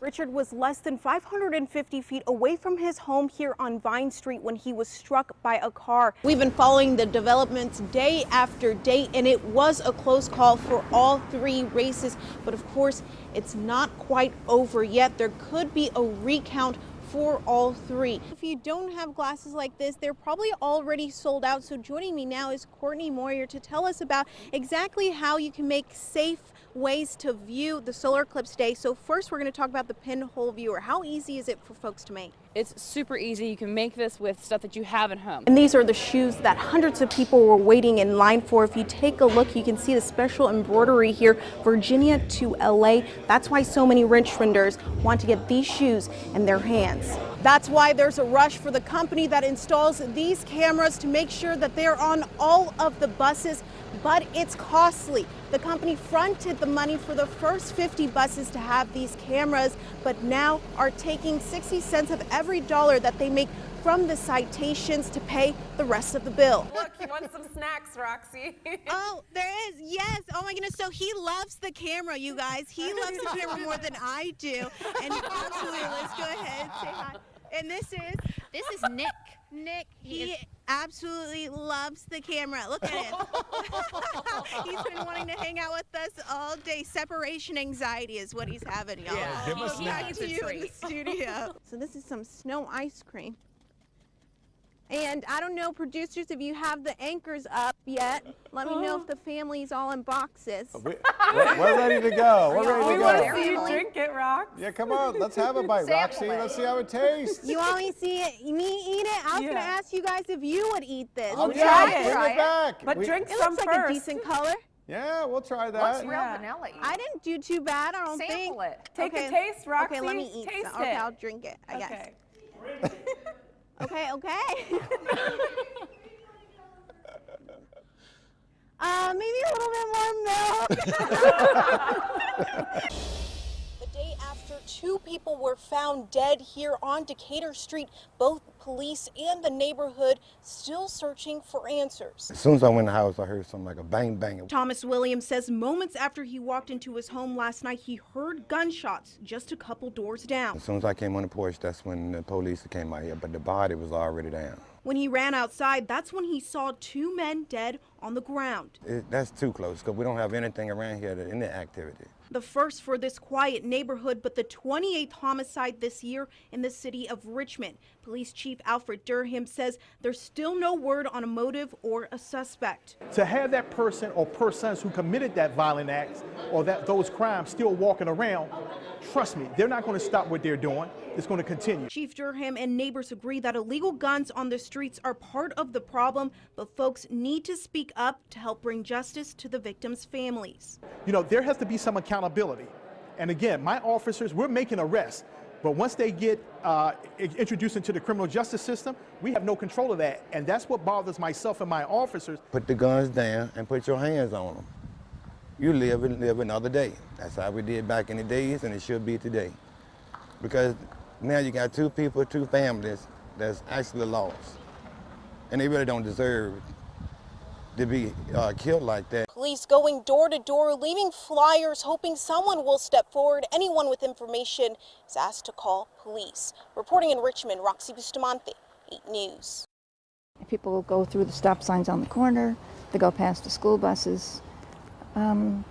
Richard was less than 550 feet away from his home here on Vine Street when he was struck by a car. We've been following the developments day after day, and it was a close call for all three races. But of course, it's not quite over yet. There could be a recount for all three. If you don't have glasses like this, they're probably already sold out. So joining me now is Courtney Moyer to tell us about exactly how you can make safe ways to view the solar eclipse day. So first we're going to talk about the pinhole viewer. How easy is it for folks to make? It's super easy. You can make this with stuff that you have at home. And these are the shoes that hundreds of people were waiting in line for. If you take a look, you can see the special embroidery here, Virginia to LA. That's why so many Richmonders want to get these shoes in their hands. That's why there's a rush for the company that installs these cameras to make sure that they're on all of the buses, but it's costly. The company fronted the money for the first 50 buses to have these cameras, but now are taking 60 cents of every dollar that they make from the citations to pay the rest of the bill. Look, you want some snacks, Roxy? Oh, there is, yes. Oh my goodness, so he loves the camera, you guys. He loves the camera more than I do. And absolutely, let's go ahead and say hi. And this is Nick. Nick, he absolutely loves the camera. Look at him. He's been wanting to hang out with us all day. Separation anxiety is what he's having, y'all. Yeah, give us Back snacks. to you in the studio. So this is some snow ice cream. And I don't know, producers, if you have the anchors up yet. Let me know if the family's all in boxes. We're ready to go. We're ready We to want go. to see you drink it, Rox. Yeah, come on. Let's have a bite, Roxy. Let's see how it tastes. You want me to see it, me eat it? I was going to ask you guys if you would eat this. Oh, Would yeah, you bring try it back. But drink It some looks like first. a decent color. Yeah, we'll try that. What's real vanilla? I didn't do too bad, I don't think. Sample it. Take Okay. a taste, Roxy. Okay, let me eat Taste some. Okay, it. I'll drink it, I guess. Okay. Okay. Maybe a little bit more milk. The day after two people were found dead here on Decatur Street, both police and the neighborhood still searching for answers. As soon as I went in the house, I heard something like a bang, bang. Thomas Williams says moments after he walked into his home last night, he heard gunshots just a couple doors down. As soon as I came on the porch, that's when the police came out here, but the body was already down. When he ran outside, that's when he saw two men dead on the ground. That's too close, because we don't have anything around here in the activity. The first for this quiet neighborhood, but the 28th homicide this year in the city of Richmond. Police Chief Alfred Durham says there's still no word on a motive or a suspect. To have that person or persons who committed that violent acts or those crimes still walking around, trust me, they're not going to stop what they're doing. It's going to continue. Chief Durham and neighbors agree that illegal guns on the streets are part of the problem, but folks need to speak up to help bring justice to the victims' families. You know, there has to be some accountability. And again, my officers, we're making arrests, but once they get introduced into the criminal justice system, we have no control of that. And that's what bothers myself and my officers. Put the guns down and put your hands on them. You live another day. That's how we did back in the days, and it should be today. Because now you got two people, two families that's actually lost. And they really don't deserve to be killed like that. Police going door to door, leaving flyers, hoping someone will step forward. Anyone with information is asked to call police. Reporting in Richmond, Roxie Bustamante, 8 News. People go through the stop signs on the corner, they go past the school buses.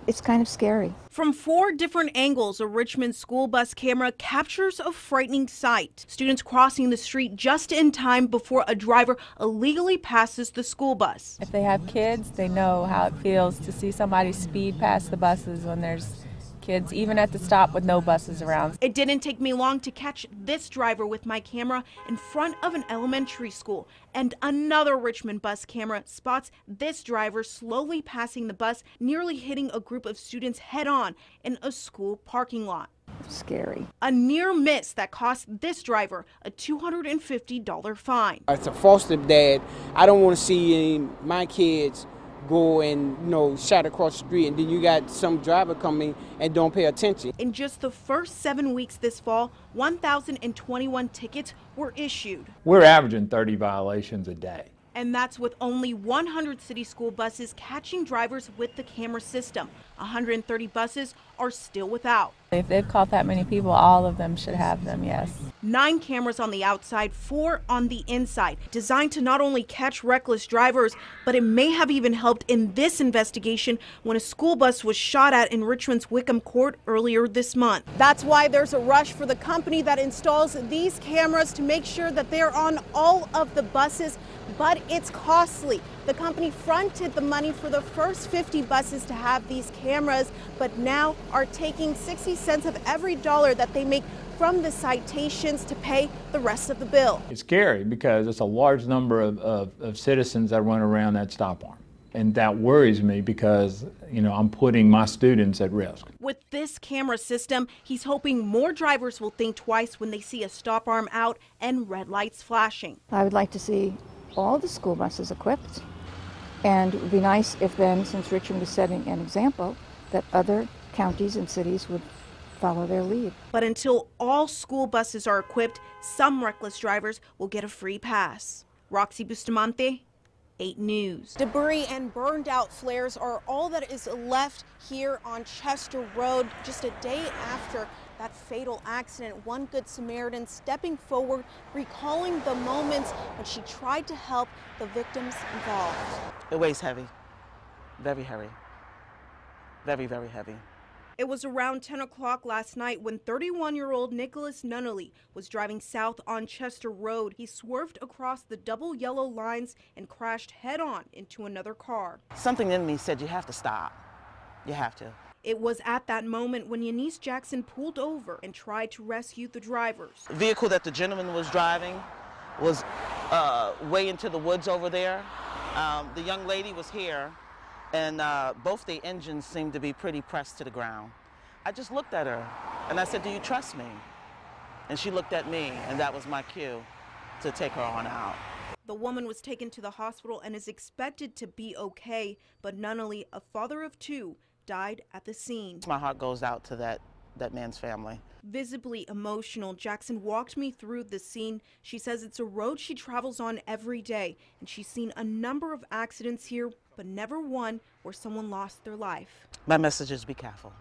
It's kind of scary. From 4 different angles, a Richmond school bus camera captures a frightening sight. Students crossing the street just in time before a driver illegally passes the school bus. If they have kids, they know how it feels to see somebody speed past the buses when there's kids, even at the stop with no buses around. It didn't take me long to catch this driver with my camera in front of an elementary school. And another Richmond bus camera spots this driver slowly passing the bus, nearly hitting a group of students head on in a school parking lot. Scary. A near miss that cost this driver a $250 fine. As a foster dad, I don't want to see my kids go and, shot across the street, and then you got some driver coming and don't pay attention. In just the first 7 weeks this fall, 1,021 tickets were issued. We're averaging 30 violations a day. And that's with only 100 city school buses catching drivers with the camera system. 130 buses are still without. If they've caught that many people, all of them should have them, yes. 9 cameras on the outside, 4 on the inside, designed to not only catch reckless drivers, but it may have even helped in this investigation when a school bus was shot at in Richmond's Wickham Court earlier this month. That's why there's a rush for the company that installs these cameras to make sure that they're on all of the buses, but it's costly. The company fronted the money for the first 50 buses to have these cameras, but now are taking 60 cents of every dollar that they make from the citations to pay the rest of the bill. It's scary because it's a large number of citizens that run around that stop arm. And that worries me because, I'm putting my students at risk. With this camera system, he's hoping more drivers will think twice when they see a stop arm out and red lights flashing. I would like to see all the school buses equipped, and it would be nice if then, since Richmond is setting an example, that other counties and cities would follow their lead. But until all school buses are equipped, some reckless drivers will get a free pass. Roxie Bustamante, 8 News. Debris and burned out flares are all that is left here on Chester Road just a day after that fatal accident. One Good Samaritan stepping forward, recalling the moments when she tried to help the victims involved. It weighs heavy, very heavy, very, very heavy. It was around 10 o'clock last night when 31-year-old Nicholas Nunnally was driving south on Chester Road. He swerved across the double yellow lines and crashed head-on into another car. Something in me said you have to stop. You have to. It was at that moment when Eunice Jackson pulled over and tried to rescue the drivers. The vehicle that the gentleman was driving was way into the woods over there. The young lady was here, and both the engines seemed to be pretty pressed to the ground. I just looked at her and I said, "Do you trust me?" And she looked at me, and that was my cue to take her on out. The woman was taken to the hospital and is expected to be okay, but Nunnally, a father of 2, died at the scene. My heart goes out to that man's family. Visibly emotional, Jackson walked me through the scene. She says it's a road she travels on every day, and she's seen a number of accidents here, but never one where someone lost their life. My message is be careful.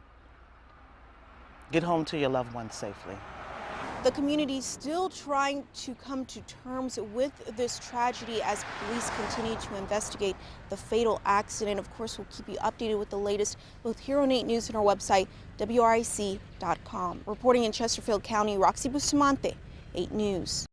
Get home to your loved ones safely. The community is still trying to come to terms with this tragedy as police continue to investigate the fatal accident. Of course, we'll keep you updated with the latest both here on 8 News and our website, WRIC.com. Reporting in Chesterfield County, Roxie Bustamante, 8 News.